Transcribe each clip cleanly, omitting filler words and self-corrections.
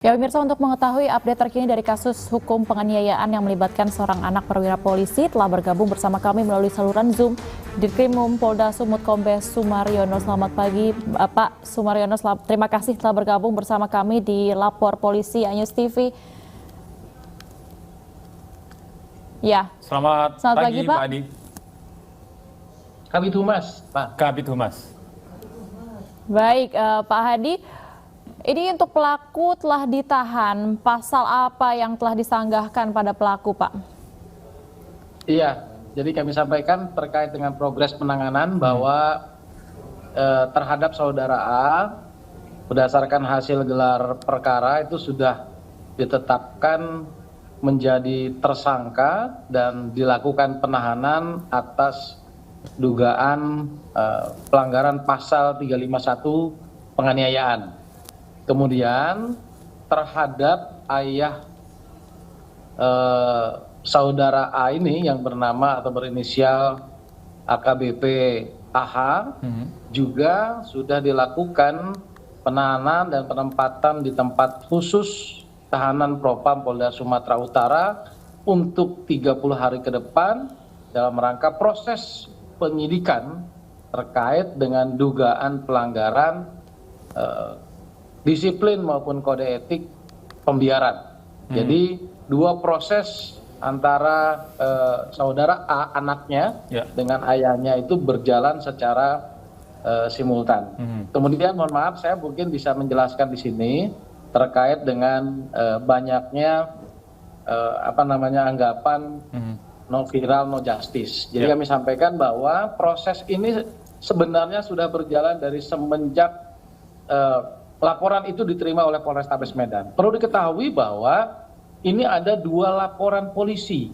Ya pemirsa, untuk mengetahui update terkini dari kasus hukum penganiayaan yang melibatkan seorang anak perwira polisi telah bergabung bersama kami melalui saluran Zoom Ditkrimum Polda Sumut Kombes Sumaryono. Selamat pagi Pak Sumaryono, terima kasih telah bergabung bersama kami di Lapor Polisi Anyus TV. Ya, Selamat pagi Pak Adi. Kabid Humas, Pak. Kabid Humas. Baik, Pak Hadi. Ini untuk pelaku telah ditahan, pasal apa yang telah disanggahkan pada pelaku, Pak? Iya, jadi kami sampaikan terkait dengan progres penanganan bahwa terhadap saudara A, berdasarkan hasil gelar perkara itu sudah ditetapkan menjadi tersangka dan dilakukan penahanan atas dugaan pelanggaran pasal 351 penganiayaan. Kemudian terhadap ayah saudara A ini yang bernama atau berinisial AKBP AH juga sudah dilakukan penahanan dan penempatan di tempat khusus tahanan Propam Polda Sumatera Utara untuk 30 hari ke depan dalam rangka proses penyidikan terkait dengan dugaan pelanggaran disiplin maupun kode etik pembiaran. Jadi dua proses antara saudara A anaknya dengan ayahnya itu berjalan secara simultan. Kemudian mohon maaf saya mungkin bisa menjelaskan di sini terkait dengan banyaknya anggapan no viral no justice. Jadi kami sampaikan bahwa proses ini sebenarnya sudah berjalan dari semenjak laporan itu diterima oleh Polrestabes Medan. Perlu diketahui bahwa ini ada dua laporan polisi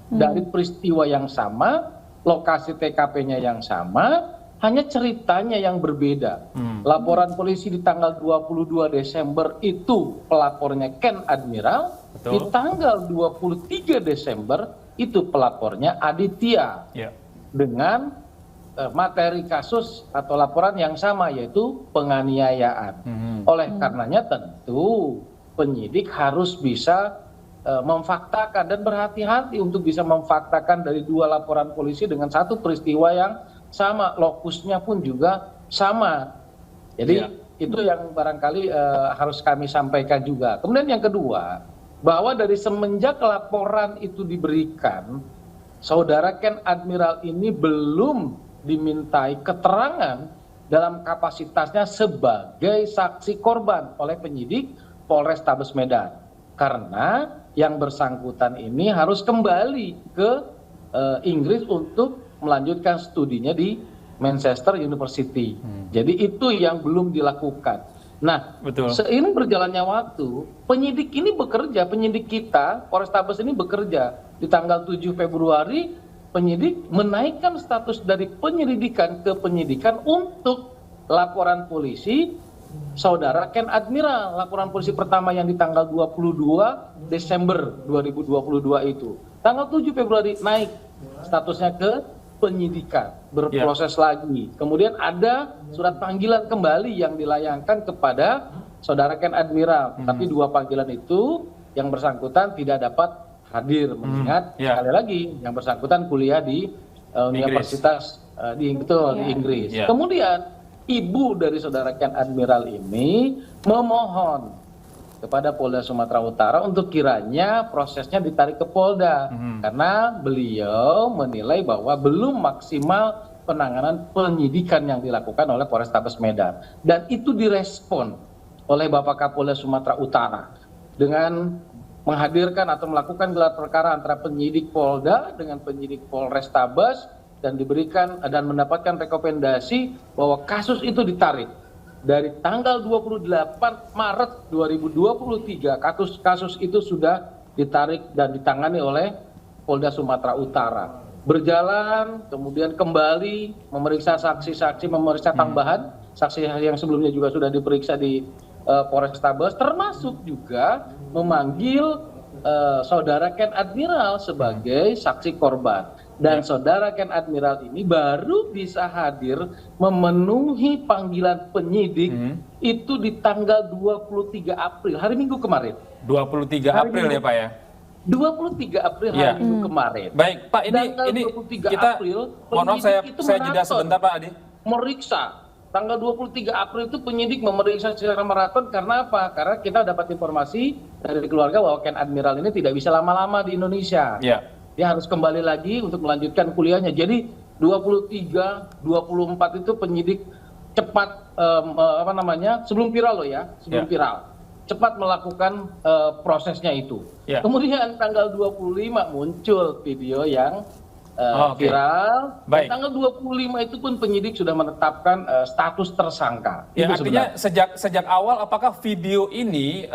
dari peristiwa yang sama, lokasi TKP-nya yang sama, hanya ceritanya yang berbeda. Laporan polisi di tanggal 22 Desember itu pelapornya Ken Admiral, di tanggal 23 Desember itu pelapornya Aditya dengan materi kasus atau laporan yang sama, yaitu penganiayaan. Oleh karenanya tentu penyidik harus bisa memfaktakan dan berhati-hati untuk bisa memfaktakan dari dua laporan polisi dengan satu peristiwa yang sama, lokusnya pun juga sama. Jadi itu yang barangkali harus kami sampaikan juga. Kemudian yang kedua, bahwa dari semenjak laporan itu diberikan, saudara Ken Admiral ini belum dimintai keterangan dalam kapasitasnya sebagai saksi korban oleh penyidik Polrestabes Medan, karena yang bersangkutan ini harus kembali ke Inggris untuk melanjutkan studinya di Manchester University. Jadi itu yang belum dilakukan. Nah, seiring berjalannya waktu, penyidik ini bekerja, penyidik kita Polrestabes ini bekerja. Di tanggal 7 Februari penyidik menaikkan status dari penyelidikan ke penyidikan untuk laporan polisi saudara Ken Admiral. Laporan polisi pertama yang di tanggal 22 Desember 2022 itu. Tanggal 7 Februari naik statusnya ke penyidikan, berproses lagi. Kemudian ada surat panggilan kembali yang dilayangkan kepada saudara Ken Admiral. Tapi dua panggilan itu yang bersangkutan tidak dapat hadir, mengingat sekali lagi yang bersangkutan kuliah di Universitas di Inggris. Kemudian ibu dari saudara Ken Admiral ini memohon kepada Polda Sumatera Utara untuk kiranya prosesnya ditarik ke Polda, karena beliau menilai bahwa belum maksimal penanganan penyidikan yang dilakukan oleh Polrestabes Medan, dan itu direspon oleh Bapak Kapolda Sumatera Utara dengan menghadirkan atau melakukan gelar perkara antara penyidik Polda dengan penyidik Polrestabes dan diberikan dan mendapatkan rekomendasi bahwa kasus itu ditarik. Dari tanggal 28 Maret 2023 kasus itu sudah ditarik dan ditangani oleh Polda Sumatera Utara. Berjalan, kemudian kembali memeriksa saksi-saksi, memeriksa tambahan saksi yang sebelumnya juga sudah diperiksa di Polrestabes, termasuk juga memanggil saudara Ken Admiral sebagai saksi korban. Dan saudara Ken Admiral ini baru bisa hadir memenuhi panggilan penyidik itu di tanggal 23 April, hari Minggu kemarin. 23 April ya Pak ya? 23 April hari Minggu kemarin. Baik Pak, ini kita, April, mohon maaf saya jeda sebentar Pak Adi. Meriksa. Tanggal 23 April itu penyidik memeriksa secara maraton karena apa? Karena kita dapat informasi dari keluarga bahwa Ken Admiral ini tidak bisa lama-lama di Indonesia. Ya. Dia harus kembali lagi untuk melanjutkan kuliahnya. Jadi 23, 24 itu penyidik cepat sebelum viral loh ya, sebelum viral. Cepat melakukan prosesnya itu. Kemudian tanggal 25 muncul video yang viral. Dan tanggal 25 itu pun penyidik sudah menetapkan status tersangka. Ya, artinya sejak awal apakah video ini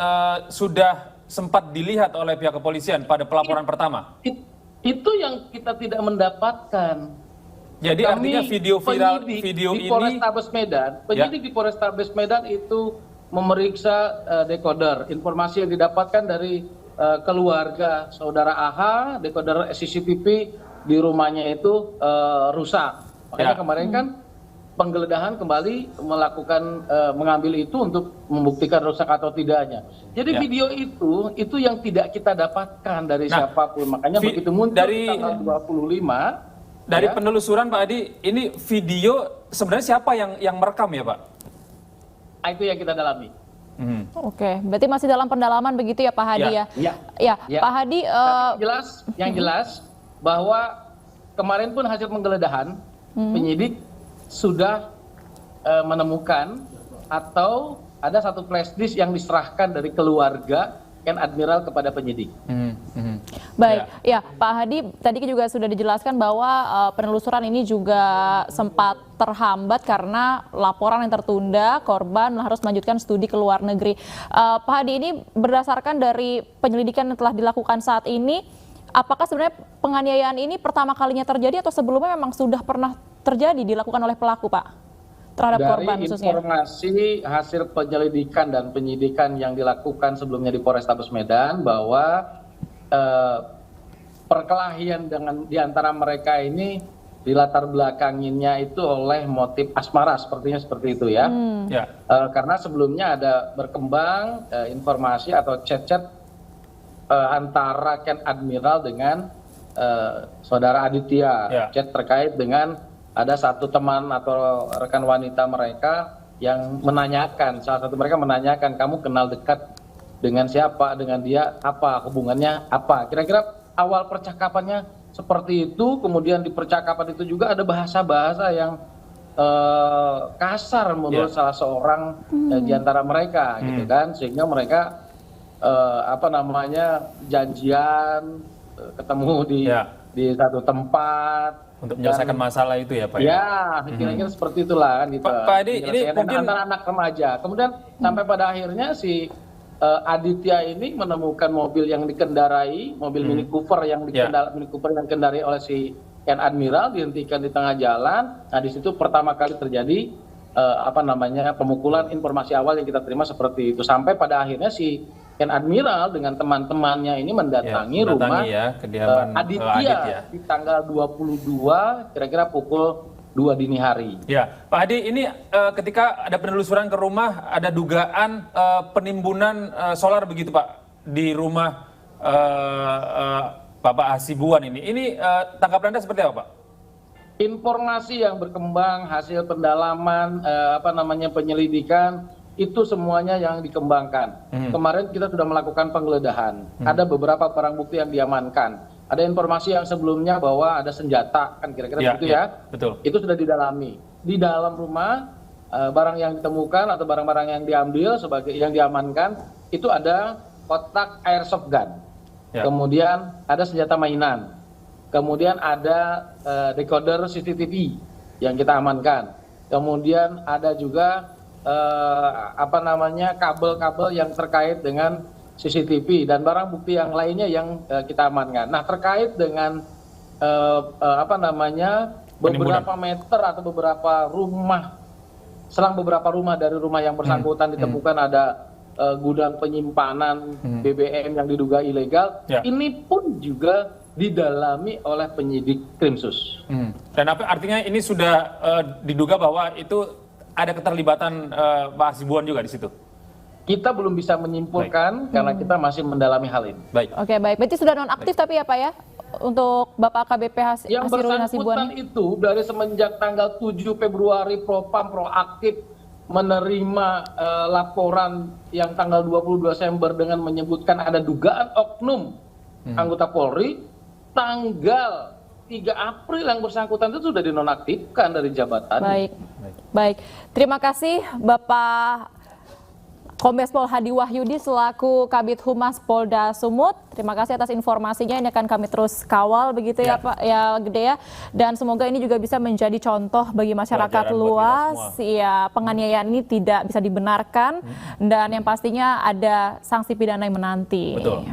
sudah sempat dilihat oleh pihak kepolisian pada pelaporan pertama? Itu yang kita tidak mendapatkan. Jadi artinya video viral video di Polrestabes Medan, penyidik di Polrestabes Medan itu memeriksa dekoder. Informasi yang didapatkan dari keluarga saudara AH, dekoder CCTV di rumahnya itu rusak. Makanya kemarin kan penggeledahan kembali melakukan mengambil itu untuk membuktikan rusak atau tidaknya. Jadi video itu yang tidak kita dapatkan dari siapapun. Makanya begitu muncul dari tanggal 25 dari penelusuran Pak Adi, ini video sebenarnya siapa yang merekam ya Pak? Itu yang kita dalami. Oke, berarti masih dalam pendalaman begitu ya Pak Hadi ya? Ya. Pak Hadi. Yang jelas bahwa kemarin pun hasil penggeledahan penyidik sudah menemukan atau ada satu flash disk yang diserahkan dari keluarga Ken Admiral kepada penyidik. Baik, ya Pak Hadi tadi juga sudah dijelaskan bahwa penelusuran ini juga sempat terhambat karena laporan yang tertunda, korban harus melanjutkan studi ke luar negeri. Pak Hadi, ini berdasarkan dari penyelidikan yang telah dilakukan saat ini, apakah sebenarnya penganiayaan ini pertama kalinya terjadi atau sebelumnya memang sudah pernah terjadi dilakukan oleh pelaku Pak terhadap korban khususnya? Dari informasi hasil penyelidikan dan penyidikan yang dilakukan sebelumnya di Polrestabes Medan bahwa perkelahian di antara mereka ini dilatar belakanginya itu oleh motif asmara, sepertinya seperti itu ya. Karena sebelumnya ada berkembang informasi atau chat-chat antara Ken Admiral dengan saudara Aditya, chat terkait dengan ada satu teman atau rekan wanita mereka yang menanyakan, salah satu mereka menanyakan, kamu kenal dekat dengan siapa, dengan dia, apa hubungannya, apa. Kira-kira awal percakapannya seperti itu, kemudian di percakapan itu juga ada bahasa-bahasa yang kasar menurut salah seorang di antara mereka, gitu kan, sehingga mereka janjian ketemu di satu tempat untuk menyelesaikan masalah itu ya Pak? Ya, kira-kira seperti itulah kan gitu. Pak Adi, ini mungkin antara anak remaja. Kemudian sampai pada akhirnya si Aditya ini menemukan mobil yang dikendarai, mobil Mini Cooper yang dikendarai oleh si Ken Admiral, dihentikan di tengah jalan. Nah, di situ pertama kali terjadi pemukulan. Informasi awal yang kita terima seperti itu, sampai pada akhirnya si Ken Admiral dengan teman-temannya ini mendatangi rumah kediaman Aditya di tanggal 22 kira-kira pukul 2 dini hari. Ya, Pak Hadi, ini ketika ada penelusuran ke rumah, ada dugaan penimbunan solar begitu Pak di rumah Bapak Hasibuan ini. Ini tanggapan Anda seperti apa Pak? Informasi yang berkembang, hasil pendalaman, penyelidikan, itu semuanya yang dikembangkan. Kemarin kita sudah melakukan penggeledahan. Ada beberapa barang bukti yang diamankan. Ada informasi yang sebelumnya bahwa ada senjata, kan kira-kira begitu ya. Betul. Itu sudah didalami. Di dalam rumah, barang yang ditemukan atau barang-barang yang diambil sebagai yang diamankan, itu ada kotak airsoft gun. Kemudian ada senjata mainan. Kemudian ada decoder CCTV yang kita amankan. Kemudian ada juga kabel-kabel yang terkait dengan CCTV dan barang bukti yang lainnya yang kita amankan. Nah, terkait dengan beberapa meter atau beberapa rumah, selang beberapa rumah dari rumah yang bersangkutan ditemukan ada gudang penyimpanan BBM yang diduga ilegal. Ini pun juga didalami oleh penyidik Krimsus. Dan apa artinya ini sudah diduga bahwa itu ada keterlibatan Pak Hasibuan juga di situ? Kita belum bisa menyimpulkan karena kita masih mendalami hal ini. Baik. Oke, baik. Berarti sudah nonaktif tapi ya Pak ya? Untuk Bapak KBP Yang Hasirudin bersangkutan Hasibuan. itu dari semenjak tanggal 7 Februari Propam proaktif menerima laporan yang tanggal 20 Desember dengan menyebutkan ada dugaan oknum anggota Polri, tanggal 3 April yang bersangkutan itu sudah dinonaktifkan dari jabatan. Baik. Terima kasih Bapak Kombes Pol Hadi Wahyudi selaku Kabid Humas Polda Sumut. Terima kasih atas informasinya. Ini akan kami terus kawal begitu ya Pak ya Gede ya. Dan semoga ini juga bisa menjadi contoh bagi masyarakat luas. Ya, penganiayaan ini tidak bisa dibenarkan dan yang pastinya ada sanksi pidana yang menanti. Betul.